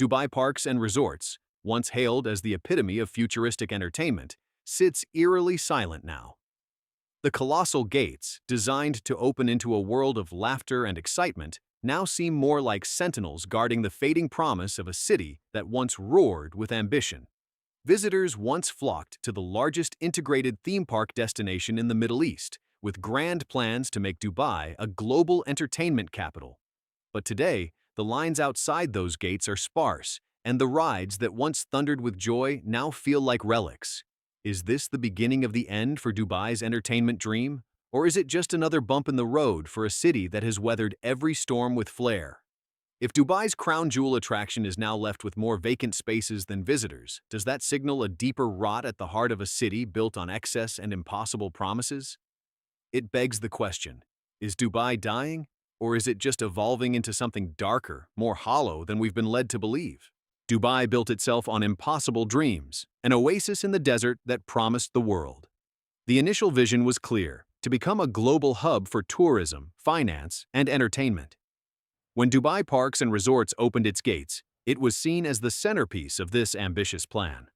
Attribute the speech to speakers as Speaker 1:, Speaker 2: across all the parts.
Speaker 1: Dubai Parks and Resorts, once hailed as the epitome of futuristic entertainment, sits eerily silent now. The colossal gates, designed to open into a world of laughter and excitement, now seem more like sentinels guarding the fading promise of a city that once roared with ambition. Visitors once flocked to the largest integrated theme park destination in the Middle East, with grand plans to make Dubai a global entertainment capital. But today, the lines outside those gates are sparse, and the rides that once thundered with joy now feel like relics. Is this the beginning of the end for Dubai's entertainment dream? Or is it just another bump in the road for a city that has weathered every storm with flair? If Dubai's crown jewel attraction is now left with more vacant spaces than visitors, does that signal a deeper rot at the heart of a city built on excess and impossible promises? It begs the question, is Dubai dying, or is it just evolving into something darker, more hollow than we've been led to believe? Dubai built itself on impossible dreams, an oasis in the desert that promised the world. The initial vision was clear, to become a global hub for tourism, finance, and entertainment. When Dubai Parks and Resorts opened its gates, it was seen as the centerpiece of this ambitious plan.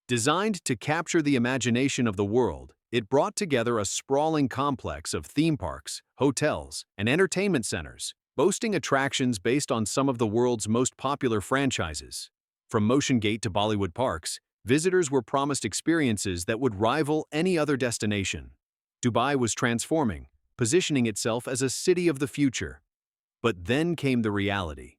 Speaker 1: Designed to capture the imagination of the world, it brought together a sprawling complex of theme parks, hotels, and entertainment centers, boasting attractions based on some of the world's most popular franchises. From Motion Gate to Bollywood parks, visitors were promised experiences that would rival any other destination. Dubai was transforming, positioning itself as a city of the future. But then came the reality.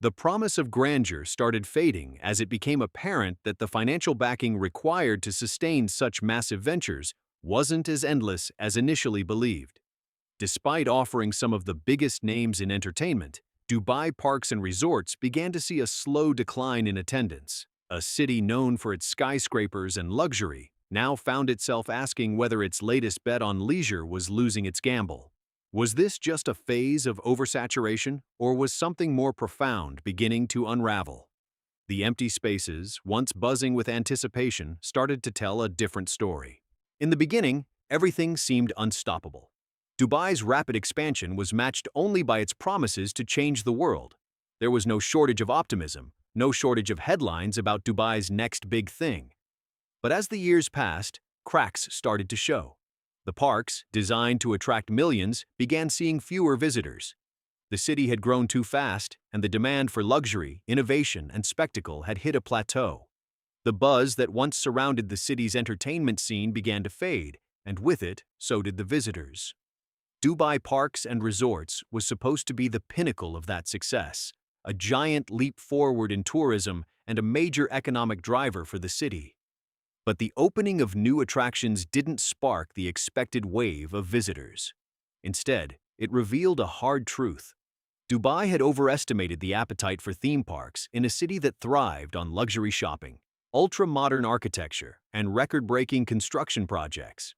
Speaker 1: The promise of grandeur started fading as it became apparent that the financial backing required to sustain such massive ventures wasn't as endless as initially believed. Despite offering some of the biggest names in entertainment, Dubai Parks and Resorts began to see a slow decline in attendance. A city known for its skyscrapers and luxury now found itself asking whether its latest bet on leisure was losing its gamble. Was this just a phase of oversaturation, or was something more profound beginning to unravel? The empty spaces, once buzzing with anticipation, started to tell a different story. In the beginning, everything seemed unstoppable. Dubai's rapid expansion was matched only by its promises to change the world. There was no shortage of optimism, no shortage of headlines about Dubai's next big thing. But as the years passed, cracks started to show. The parks, designed to attract millions, began seeing fewer visitors. The city had grown too fast, and the demand for luxury, innovation, and spectacle had hit a plateau. The buzz that once surrounded the city's entertainment scene began to fade, and with it, so did the visitors. Dubai Parks and Resorts was supposed to be the pinnacle of that success, a giant leap forward in tourism and a major economic driver for the city. But the opening of new attractions didn't spark the expected wave of visitors. Instead, it revealed a hard truth. Dubai had overestimated the appetite for theme parks in a city that thrived on luxury shopping, ultra-modern architecture, and record-breaking construction projects.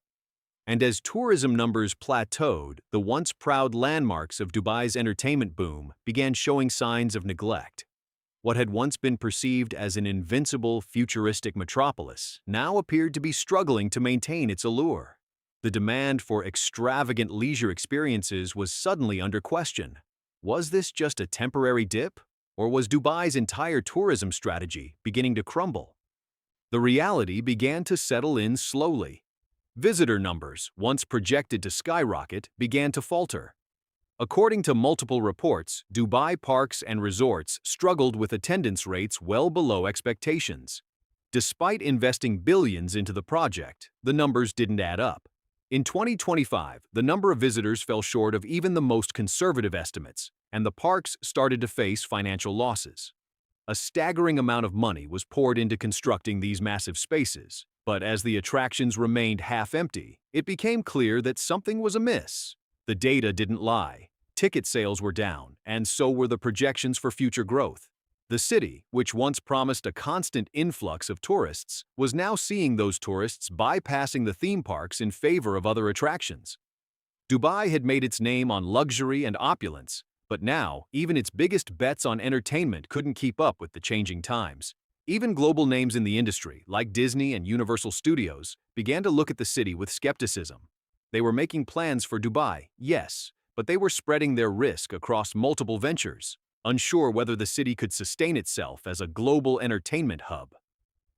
Speaker 1: And as tourism numbers plateaued, the once proud landmarks of Dubai's entertainment boom began showing signs of neglect. What had once been perceived as an invincible, futuristic metropolis now appeared to be struggling to maintain its allure. The demand for extravagant leisure experiences was suddenly under question. Was this just a temporary dip, or was Dubai's entire tourism strategy beginning to crumble? The reality began to settle in slowly. Visitor numbers, once projected to skyrocket, began to falter. According to multiple reports, Dubai Parks and Resorts struggled with attendance rates well below expectations. Despite investing billions into the project, the numbers didn't add up. In 2025, the number of visitors fell short of even the most conservative estimates, and the parks started to face financial losses. A staggering amount of money was poured into constructing these massive spaces, but as the attractions remained half-empty, it became clear that something was amiss. The data didn't lie. Ticket sales were down, and so were the projections for future growth. The city, which once promised a constant influx of tourists, was now seeing those tourists bypassing the theme parks in favor of other attractions. Dubai had made its name on luxury and opulence, but now, even its biggest bets on entertainment couldn't keep up with the changing times. Even global names in the industry, like Disney and Universal Studios, began to look at the city with skepticism. They were making plans for Dubai, yes, but they were spreading their risk across multiple ventures. unsure whether the city could sustain itself as a global entertainment hub.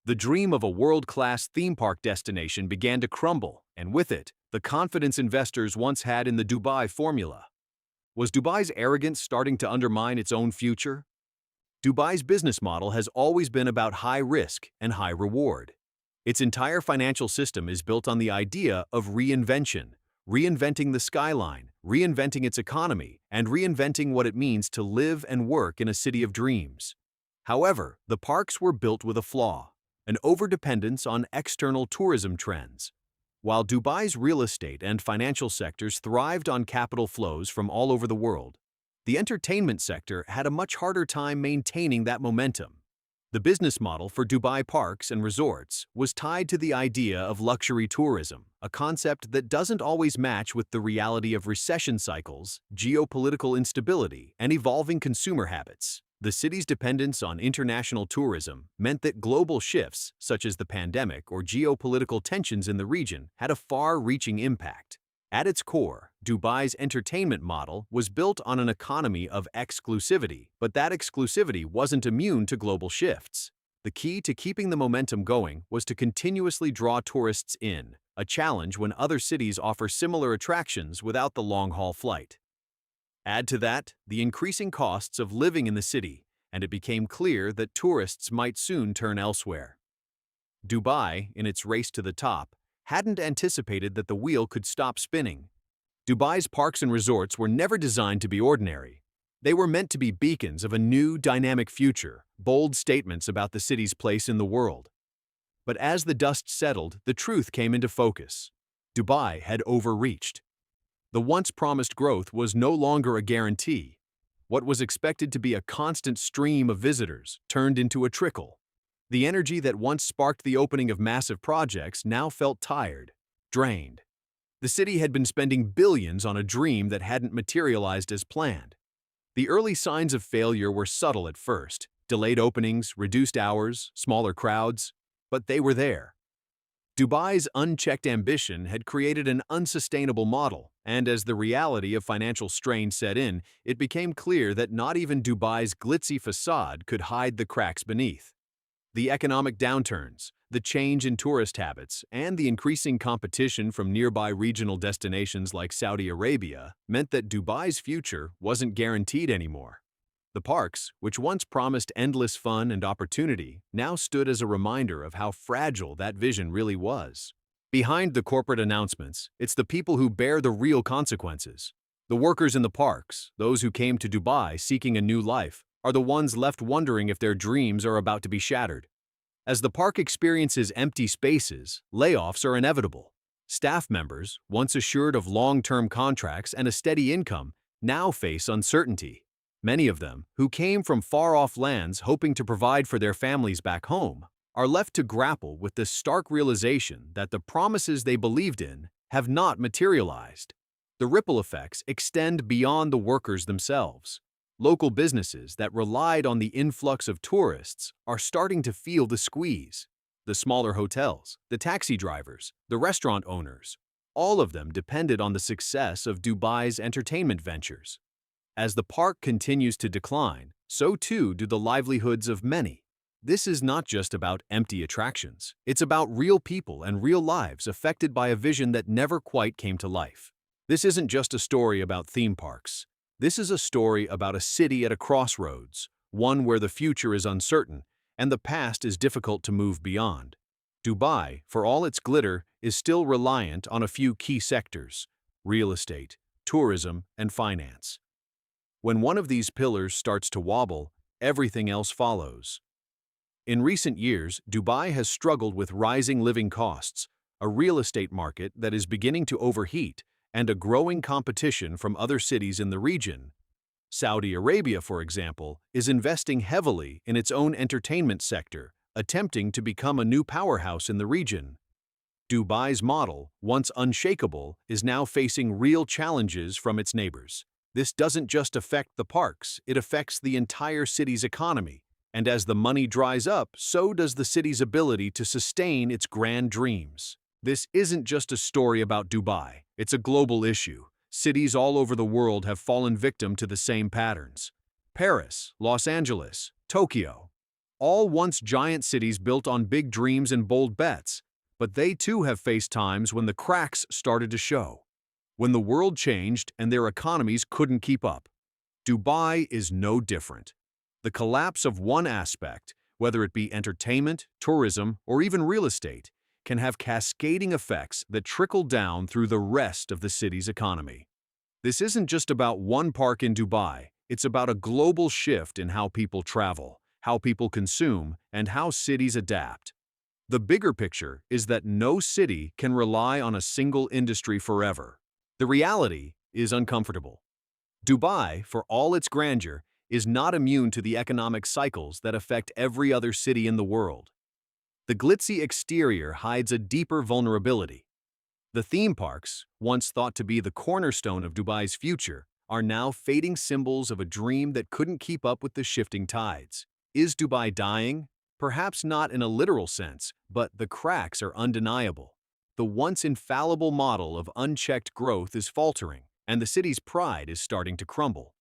Speaker 1: The dream of a world-class theme park destination began to crumble, and with it, the confidence investors once had in the Dubai formula. Was Dubai's arrogance starting to undermine its own future? Dubai's business model has always been about high risk and high reward. Its entire financial system is built on the idea of reinvention, reinventing the skyline, reinventing its economy, and reinventing what it means to live and work in a city of dreams. However, the parks were built with a flaw, an overdependence on external tourism trends. While Dubai's real estate and financial sectors thrived on capital flows from all over the world, the entertainment sector had a much harder time maintaining that momentum. The business model for Dubai parks and resorts was tied to the idea of luxury tourism, a concept that doesn't always match with the reality of recession cycles, geopolitical instability, and evolving consumer habits. The city's dependence on international tourism meant that global shifts, such as the pandemic or geopolitical tensions in the region, had a far-reaching impact. At its core, Dubai's entertainment model was built on an economy of exclusivity, but that exclusivity wasn't immune to global shifts. The key to keeping the momentum going was to continuously draw tourists in, a challenge when other cities offer similar attractions without the long-haul flight. Add to that the increasing costs of living in the city, and it became clear that tourists might soon turn elsewhere. Dubai, in its race to the top, hadn't anticipated that the wheel could stop spinning. Dubai's parks and resorts were never designed to be ordinary. They were meant to be beacons of a new, dynamic future, bold statements about the city's place in the world. But as the dust settled, the truth came into focus. Dubai had overreached. The once promised growth was no longer a guarantee. What was expected to be a constant stream of visitors turned into a trickle. The energy that once sparked the opening of massive projects now felt tired, drained. The city had been spending billions on a dream that hadn't materialized as planned. The early signs of failure were subtle at first: delayed openings, reduced hours, smaller crowds, but they were there. Dubai's unchecked ambition had created an unsustainable model, and as the reality of financial strain set in, it became clear that not even Dubai's glitzy facade could hide the cracks beneath. The economic downturns, the change in tourist habits, and the increasing competition from nearby regional destinations like Saudi Arabia meant that Dubai's future wasn't guaranteed anymore. The parks, which once promised endless fun and opportunity, now stood as a reminder of how fragile that vision really was. Behind the corporate announcements, it's the people who bear the real consequences. The workers in the parks, those who came to Dubai seeking a new life, are the ones left wondering if their dreams are about to be shattered. As the park experiences empty spaces, layoffs are inevitable. Staff members, once assured of long-term contracts and a steady income, now face uncertainty. Many of them, who came from far-off lands hoping to provide for their families back home, are left to grapple with the stark realization that the promises they believed in have not materialized. The ripple effects extend beyond the workers themselves. Local businesses that relied on the influx of tourists are starting to feel the squeeze. The smaller hotels, the taxi drivers, the restaurant owners, all of them depended on the success of Dubai's entertainment ventures. As the park continues to decline, so too do the livelihoods of many. This is not just about empty attractions. It's about real people and real lives affected by a vision that never quite came to life. This isn't just a story about theme parks. This is a story about a city at a crossroads, one where the future is uncertain and the past is difficult to move beyond. Dubai, for all its glitter, is still reliant on a few key sectors: real estate, tourism, and finance. When one of these pillars starts to wobble, everything else follows. In recent years, Dubai has struggled with rising living costs, a real estate market that is beginning to overheat, and a growing competition from other cities in the region. Saudi Arabia, for example, is investing heavily in its own entertainment sector, attempting to become a new powerhouse in the region. Dubai's model, once unshakable, is now facing real challenges from its neighbors. This doesn't just affect the parks, it affects the entire city's economy. And as the money dries up, so does the city's ability to sustain its grand dreams. This isn't just a story about Dubai, it's a global issue. Cities all over the world have fallen victim to the same patterns. Paris, Los Angeles, Tokyo. All once giant cities built on big dreams and bold bets, but they too have faced times when the cracks started to show. When the world changed and their economies couldn't keep up. Dubai is no different. The collapse of one aspect, whether it be entertainment, tourism, or even real estate, can have cascading effects that trickle down through the rest of the city's economy. This isn't just about one park in Dubai, it's about a global shift in how people travel, how people consume, and how cities adapt. The bigger picture is that no city can rely on a single industry forever. The reality is uncomfortable. Dubai, for all its grandeur, is not immune to the economic cycles that affect every other city in the world. The glitzy exterior hides a deeper vulnerability. The theme parks, once thought to be the cornerstone of Dubai's future, are now fading symbols of a dream that couldn't keep up with the shifting tides. Is Dubai dying? Perhaps not in a literal sense, but the cracks are undeniable. The once infallible model of unchecked growth is faltering, and the city's pride is starting to crumble.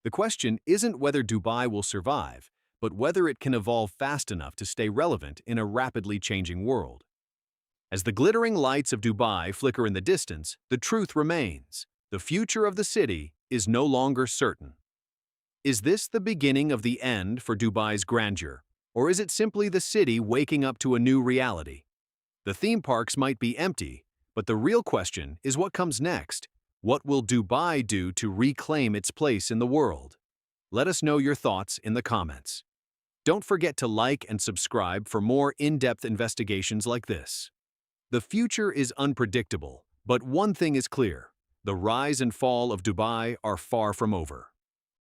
Speaker 1: The question isn't whether Dubai will survive, but whether it can evolve fast enough to stay relevant in a rapidly changing world. As the glittering lights of Dubai flicker in the distance, the truth remains. The future of the city is no longer certain. Is this the beginning of the end for Dubai's grandeur, or is it simply the city waking up to a new reality? The theme parks might be empty, but the real question is what comes next. What will Dubai do to reclaim its place in the world? Let us know your thoughts in the comments. Don't forget to like and subscribe for more in-depth investigations like this. The future is unpredictable, but one thing is clear: the rise and fall of Dubai are far from over.